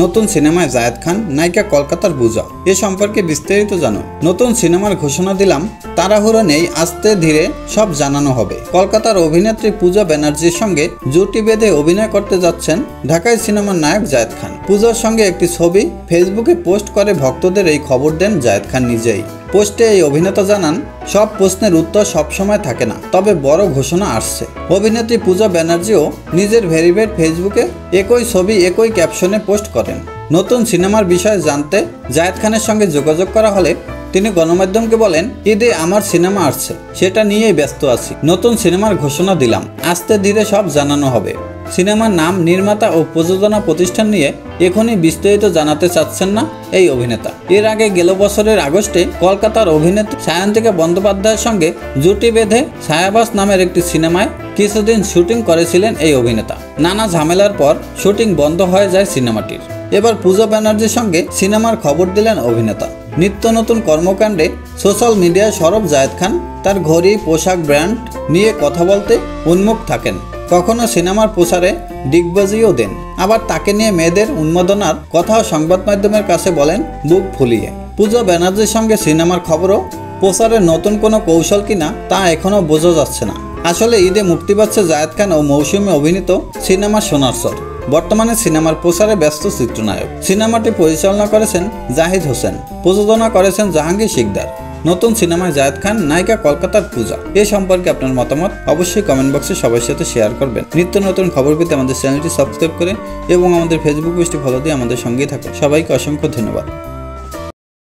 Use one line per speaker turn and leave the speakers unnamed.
নতুন সিনেমায় জায়েদ খান, নায়িকা কলকাতার পূজা। এ সম্পর্কে বিস্তারিত জানো। নতুন সিনেমার ঘোষণা দিলাম, তাড়াহুড়ো নেই, আস্তে ধীরে সব জানানো হবে। কলকাতার অভিনেত্রী পূজা ব্যানার্জির সঙ্গে জুটি বেঁধে অভিনয় করতে যাচ্ছেন ঢাকায় সিনেমার নায়ক জায়েদ খান। পূজার সঙ্গে একটি ছবি ফেসবুকে পোস্ট করে ভক্তদের এই খবর দেন জায়েদ খান নিজেই। পোস্টে এই অভিনেতা জানান, সব প্রশ্নের উত্তর সবসময় থাকে না, তবে বড় ঘোষণা আসছে। অভিনেত্রী পূজা ব্যানার্জিও নিজের ভেরিফাইড ফেসবুকে একই ছবি একই ক্যাপশনে পোস্ট করেন। নতুন সিনেমার বিষয়ে জানতে জায়েদ খানের সঙ্গে যোগাযোগ করা হলে তিনি গণমাধ্যমকে বলেন, ঈদে আমার সিনেমা আসছে, সেটা নিয়েই ব্যস্ত আছি। নতুন সিনেমার ঘোষণা দিলাম, আস্তে ধীরে সব জানানো হবে। সিনেমার নাম, নির্মাতা ও প্রযোজনা প্রতিষ্ঠান নিয়ে এখনই বিস্তারিত জানাতে চাচ্ছেন না এই অভিনেতা। এর আগে গেল বছরের আগস্টে কলকাতার অভিনেত্রী সায়ন্তিকা বন্দ্যোপাধ্যায়ের সঙ্গে জুটি বেঁধে ছায়াবাস নামের একটি সিনেমায় কিছুদিন শুটিং করেছিলেন এই অভিনেতা। নানা ঝামেলার পর শুটিং বন্ধ হয়ে যায় সিনেমাটির। এবার পূজা ব্যানার্জির সঙ্গে সিনেমার খবর দিলেন অভিনেতা। নিত্য নতুন কর্মকাণ্ডে সোশ্যাল মিডিয়ায় সরব জায়েদ খান তার ঘড়ি, পোশাক ব্র্যান্ড নিয়ে কথা বলতে উন্মুখ থাকেন। কখনো সিনেমার প্রচারে ডিগবাজিও দেন, আবার তাকে নিয়ে মেয়েদের উন্মাদনার কথাও সংবাদ মাধ্যমের কাছে বলেন বুক ফুলিয়ে। পূজা ব্যানার্জির সঙ্গে সিনেমার খবরও প্রচারের নতুন কোনো কৌশল কিনা তা এখনও বোঝা যাচ্ছে না। আসলে ঈদে মুক্তি পাচ্ছে জায়েদ খান ও মৌসুমী অভিনীত সিনেমা সোনার স্বর। বর্তমানে সিনেমার প্রচারে ব্যস্ত চিত্রনায়ক। সিনেমাটি পরিচালনা করেছেন জাহিদ হোসেন, প্রযোজনা করেছেন জাহাঙ্গীর শিকদার। নতুন সিনেমায় জায়েদ খান, নায়িকা কলকাতার পূজা। এ সম্পর্কে আপনার মতামত অবশ্যই কমেন্ট বক্সে সবার সাথে শেয়ার করবেন। নিত্য নতুন খবর পেতে আমাদের চ্যানেলটি সাবস্ক্রাইব করে এবং আমাদের ফেসবুক পেজটি ফলো দিয়ে আমাদের সঙ্গেই থাকুন। সবাইকে অসংখ্য ধন্যবাদ।